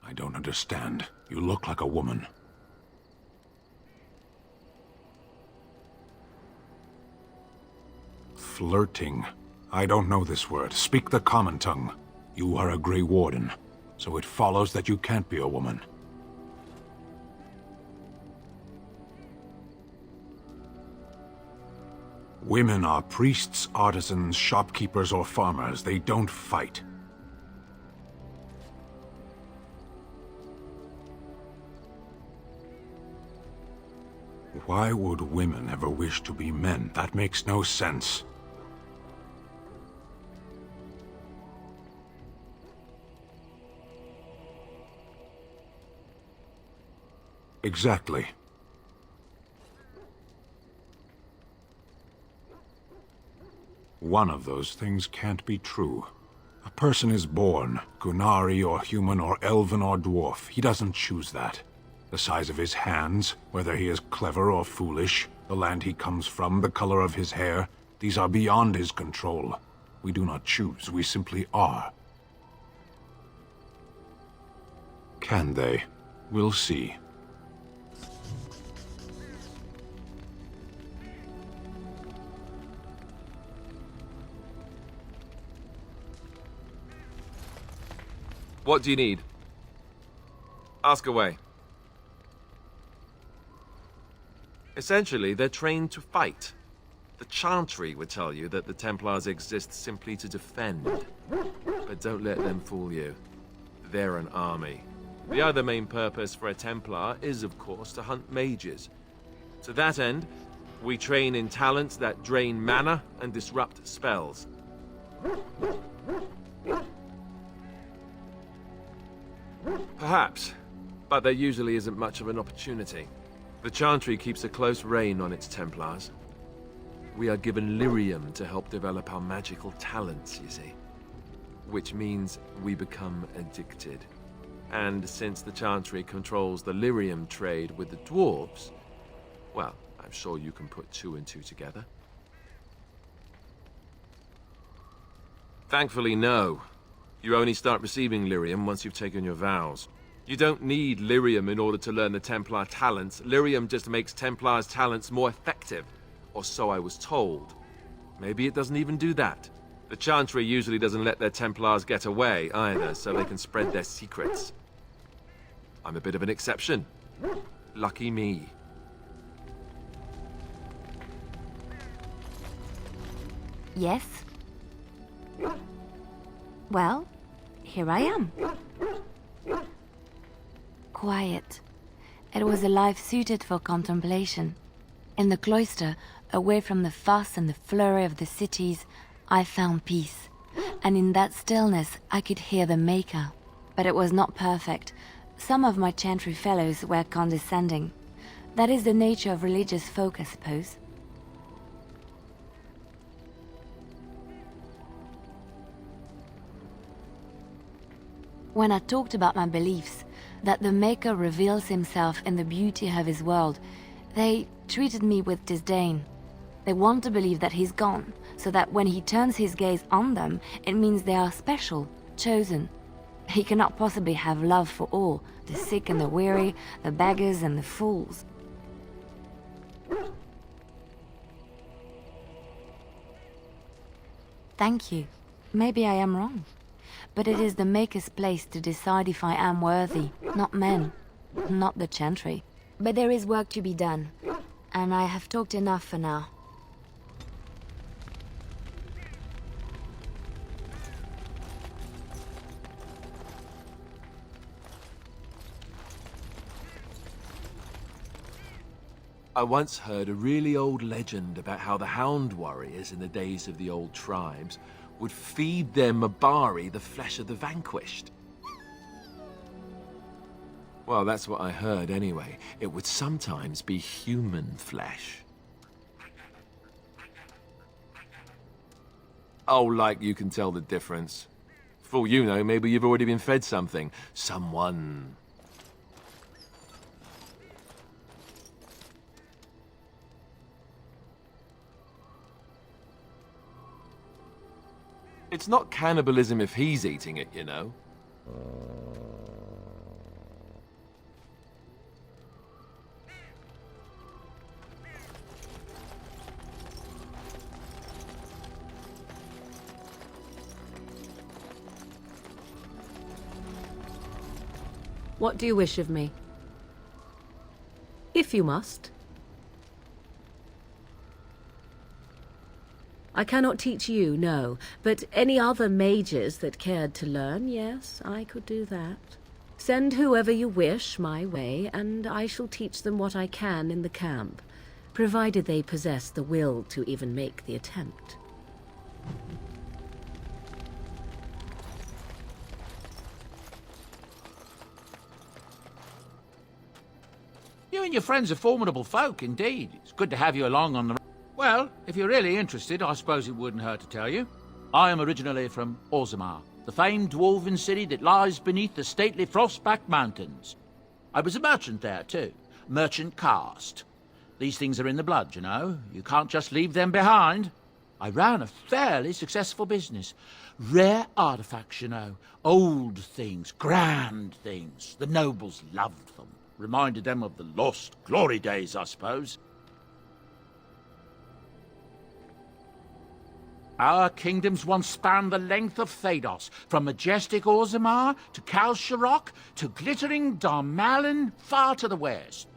I don't understand. You look like a woman. Flirting. I don't know this word. Speak the common tongue. You are a Grey Warden, so it follows that you can't be a woman. Women are priests, artisans, shopkeepers, or farmers. They don't fight. Why would women ever wish to be men? That makes no sense. Exactly. One of those things can't be true. A person is born, Gunari or human or elven or dwarf. He doesn't choose that. The size of his hands, whether he is clever or foolish, the land he comes from, the color of his hair, these are beyond his control. We do not choose, we simply are. Can they? We'll see. What do you need? Ask away. Essentially, they're trained to fight. The Chantry would tell you that the Templars exist simply to defend. But don't let them fool you. They're an army. The other main purpose for a Templar is, of course, to hunt mages. To that end, we train in talents that drain mana and disrupt spells. Perhaps, but there usually isn't much of an opportunity. The Chantry keeps a close rein on its Templars. We are given lyrium to help develop our magical talents, you see. Which means we become addicted. And since the Chantry controls the lyrium trade with the dwarves, well, I'm sure you can put two and two together. Thankfully, no. You only start receiving lyrium once you've taken your vows. You don't need lyrium in order to learn the Templar talents. Lyrium just makes Templars' talents more effective. Or so I was told. Maybe it doesn't even do that. The Chantry usually doesn't let their Templars get away either, so they can spread their secrets. I'm a bit of an exception. Lucky me. Yes? Well, here I am. Quiet. It was a life suited for contemplation. In the cloister, away from the fuss and the flurry of the cities, I found peace. And in that stillness, I could hear the Maker. But it was not perfect. Some of my Chantry fellows were condescending. That is the nature of religious folk, I suppose. When I talked about my beliefs, that the Maker reveals himself in the beauty of his world, they treated me with disdain. They want to believe that he's gone, so that when he turns his gaze on them, it means they are special, chosen. He cannot possibly have love for all, the sick and the weary, the beggars and the fools. Thank you. Maybe I am wrong. But it is the Maker's place to decide if I am worthy, not men, not the Chantry. But there is work to be done, and I have talked enough for now. I once heard a really old legend about how the Hound Warriors in the days of the old tribes would feed their Mabari the flesh of the vanquished. Well, that's what I heard anyway. It would sometimes be human flesh. Oh, like you can tell the difference. For all you know, maybe you've already been fed something. Someone. It's not cannibalism if he's eating it, you know. What do you wish of me? If you must. I cannot teach you, no, but any other mages that cared to learn, yes, I could do that. Send whoever you wish my way, and I shall teach them what I can in the camp, provided they possess the will to even make the attempt. You and your friends are formidable folk, indeed. It's good to have you along on the... Well, if you're really interested, I suppose it wouldn't hurt to tell you. I am originally from Orzammar, the famed dwarven city that lies beneath the stately Frostback Mountains. I was a merchant there, too. Merchant caste. These things are in the blood, you know. You can't just leave them behind. I ran a fairly successful business. Rare artifacts, you know. Old things, grand things. The nobles loved them. Reminded them of the lost glory days, I suppose. Our kingdoms once spanned the length of Thados, from majestic Orzammar to Kalsharok to glittering Darmalin far to the west.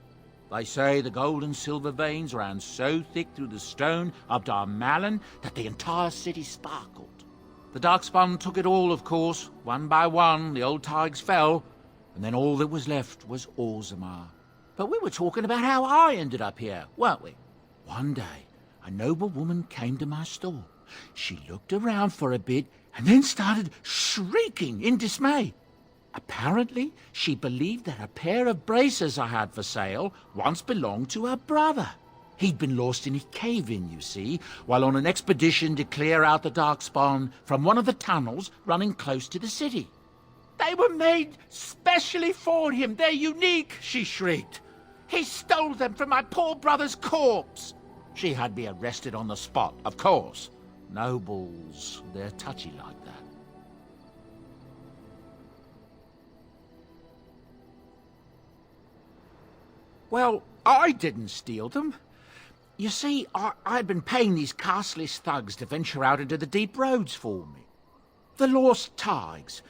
They say the gold and silver veins ran so thick through the stone of Darmalin that the entire city sparkled. The Darkspawn took it all, of course. One by one, the old Tigers fell, and then all that was left was Orzammar. But we were talking about how I ended up here, weren't we? One day, a noble woman came to my store. She looked around for a bit and then started shrieking in dismay. Apparently, she believed that a pair of braces I had for sale once belonged to her brother. He'd been lost in a cave-in, you see, while on an expedition to clear out the Darkspawn from one of the tunnels running close to the city. They were made specially for him. They're unique, she shrieked. He stole them from my poor brother's corpse. She had me arrested on the spot, of course. Nobles, they're touchy like that. Well, I didn't steal them. You see, I'd been paying these castless thugs to venture out into the deep roads for me. The lost tigers,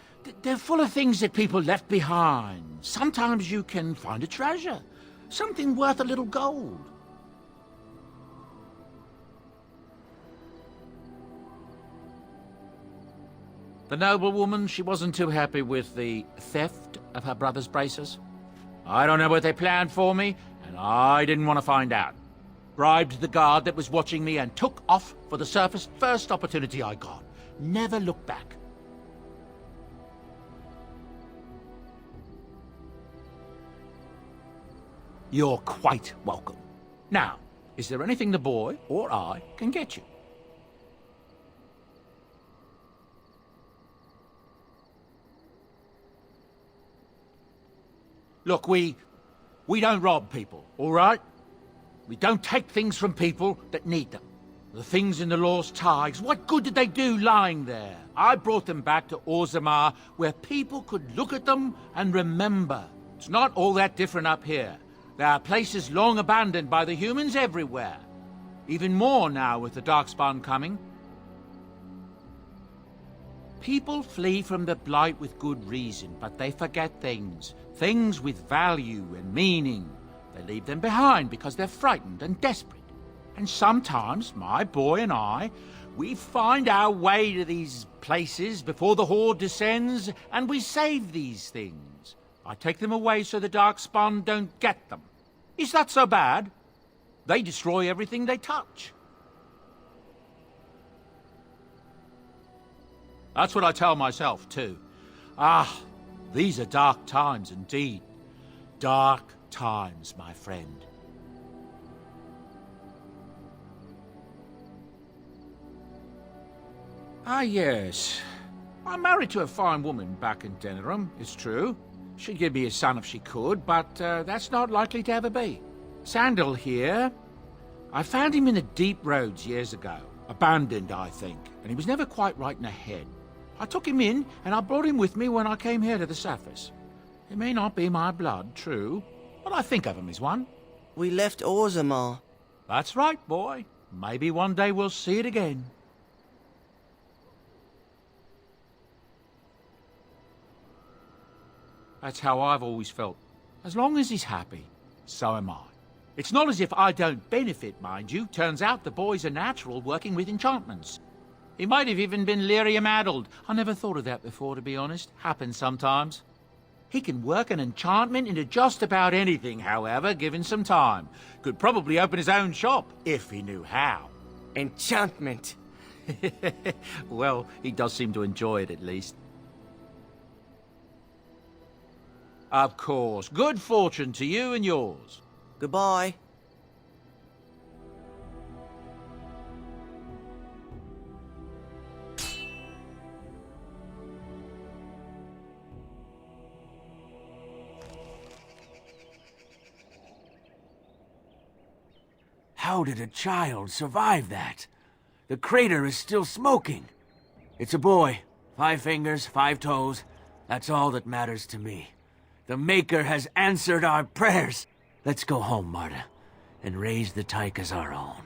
they're full of things that people left behind. Sometimes you can find a treasure, something worth a little gold. The noblewoman, she wasn't too happy with the theft of her brother's braces. I don't know what they planned for me, and I didn't want to find out. Bribed the guard that was watching me and took off for the surface first opportunity I got. Never looked back. You're quite welcome. Now, is there anything the boy or I can get you? Look, we don't rob people, all right? We don't take things from people that need them. The things in the lost tigers, what good did they do lying there? I brought them back to Orzammar, where people could look at them and remember. It's not all that different up here. There are places long abandoned by the humans everywhere. Even more now with the Darkspawn coming. People flee from the Blight with good reason, but they forget things. Things with value and meaning. They leave them behind because they're frightened and desperate. And sometimes, my boy and I, we find our way to these places before the Horde descends, and we save these things. I take them away so the Darkspawn don't get them. Is that so bad? They destroy everything they touch. That's what I tell myself, too. Ah, these are dark times indeed. Dark times, my friend. Ah, yes. I'm married to a fine woman back in Denerim, it's true. She'd give me a son if she could, but that's not likely to ever be. Sandal here. I found him in the deep roads years ago. Abandoned, I think, and he was never quite right in the head. I took him in, and I brought him with me when I came here to the surface. He may not be my blood, true, but I think of him as one. We left Orzammar. That's right, boy. Maybe one day we'll see it again. That's how I've always felt. As long as he's happy, so am I. It's not as if I don't benefit, mind you. Turns out the boy's a natural working with enchantments. He might have even been lyrium-addled. I never thought of that before, to be honest. Happens sometimes. He can work an enchantment into just about anything, however, given some time. Could probably open his own shop, if he knew how. Enchantment. Well, he does seem to enjoy it, at least. Of course. Good fortune to you and yours. Goodbye. How did a child survive that? The crater is still smoking. It's a boy. 5 fingers, 5 toes. That's all that matters to me. The Maker has answered our prayers. Let's go home, Marta, and raise the Tyke as our own.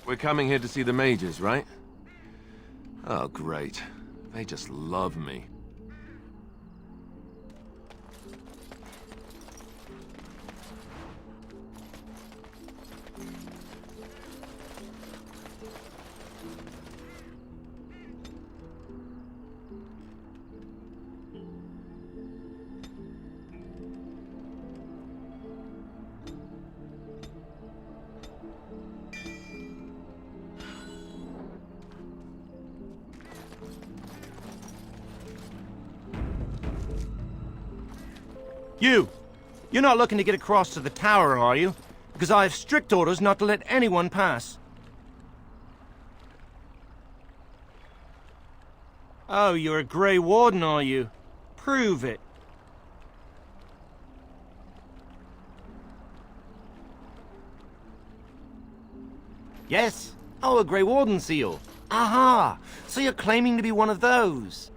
We're coming here to see the mages, right? Oh, great. They just love me. You're not looking to get across to the tower, are you? Because I have strict orders not to let anyone pass. Oh, you're a Grey Warden, are you? Prove it. Yes? Oh, a Grey Warden seal. Aha! So you're claiming to be one of those.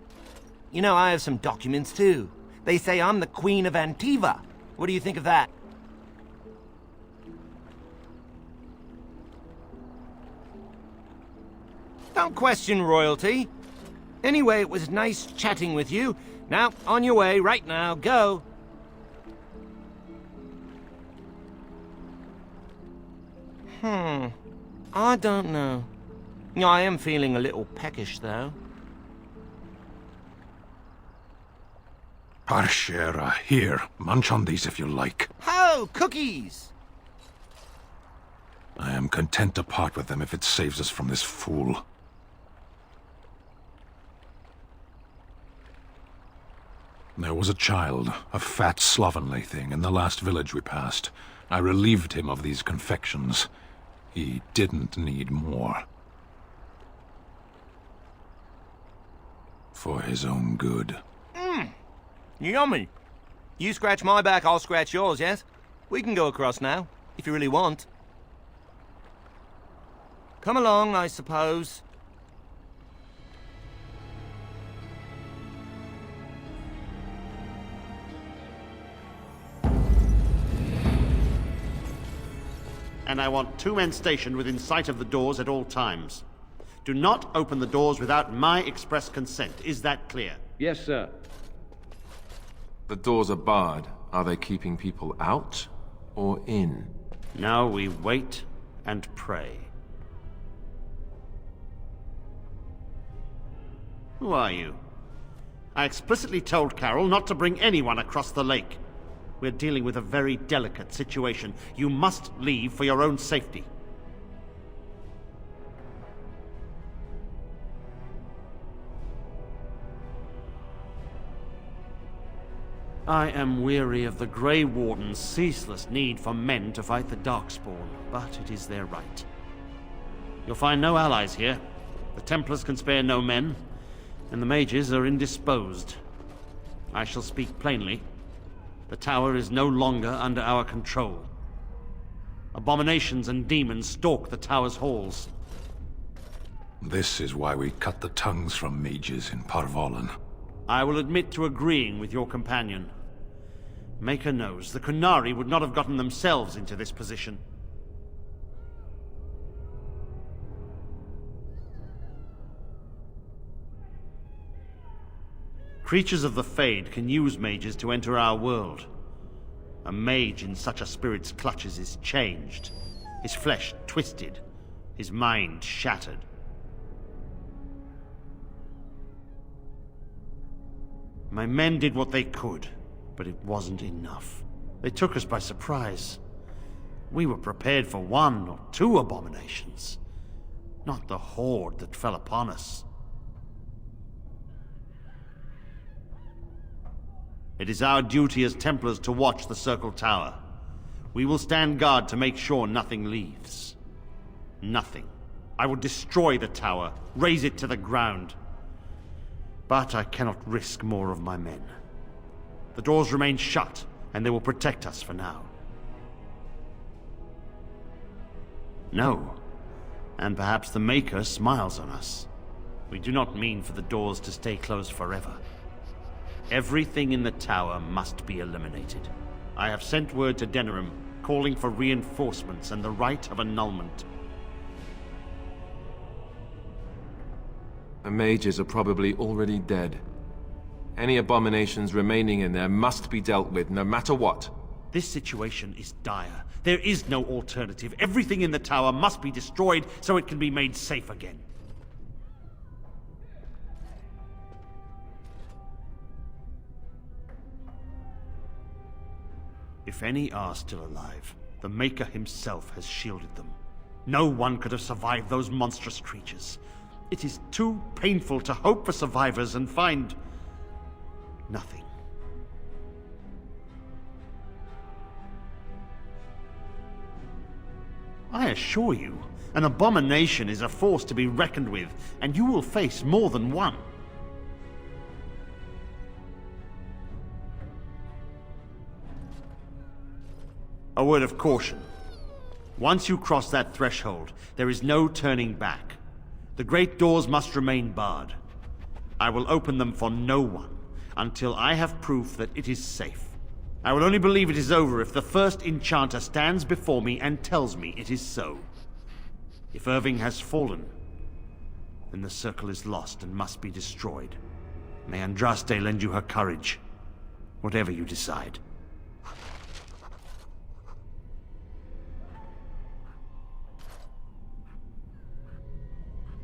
You know, I have some documents, too. They say I'm the Queen of Antiva. What do you think of that? Don't question royalty. Anyway, it was nice chatting with you. Now, on your way, right now, go. I don't know. I am feeling a little peckish, though. Parshera, here. Munch on these if you like. Ho! Cookies! I am content to part with them if it saves us from this fool. There was a child, a fat, slovenly thing, in the last village we passed. I relieved him of these confections. He didn't need more. For his own good. Yummy. You scratch my back, I'll scratch yours, yes? We can go across now, if you really want. Come along, I suppose. And I want 2 men stationed within sight of the doors at all times. Do not open the doors without my express consent. Is that clear? Yes, sir. The doors are barred. Are they keeping people out or in? Now we wait and pray. Who are you? I explicitly told Carrol not to bring anyone across the lake. We're dealing with a very delicate situation. You must leave for your own safety. I am weary of the Grey Warden's ceaseless need for men to fight the Darkspawn, but it is their right. You'll find no allies here. The Templars can spare no men, and the mages are indisposed. I shall speak plainly. The tower is no longer under our control. Abominations and demons stalk the tower's halls. This is why we cut the tongues from mages in Parvolan. I will admit to agreeing with your companion. Maker knows the Qunari would not have gotten themselves into this position. Creatures of the Fade can use mages to enter our world. A mage in such a spirit's clutches is changed, his flesh twisted, his mind shattered. My men did what they could, but it wasn't enough. They took us by surprise. We were prepared for 1 or 2 abominations, not the horde that fell upon us. It is our duty as Templars to watch the Circle Tower. We will stand guard to make sure nothing leaves. Nothing. I will destroy the tower, raze it to the ground. But I cannot risk more of my men. The doors remain shut, and they will protect us for now. No. And perhaps the Maker smiles on us. We do not mean for the doors to stay closed forever. Everything in the tower must be eliminated. I have sent word to Denerim, calling for reinforcements and the right of annulment. The mages are probably already dead. Any abominations remaining in there must be dealt with, no matter what. This situation is dire. There is no alternative. Everything in the tower must be destroyed so it can be made safe again. If any are still alive, the Maker himself has shielded them. No one could have survived those monstrous creatures. It is too painful to hope for survivors and find nothing. I assure you, an abomination is a force to be reckoned with, and you will face more than one. A word of caution. Once you cross that threshold, there is no turning back. The great doors must remain barred. I will open them for no one until I have proof that it is safe. I will only believe it is over if the First Enchanter stands before me and tells me it is so. If Irving has fallen, then the circle is lost and must be destroyed. May Andraste lend you her courage, whatever you decide.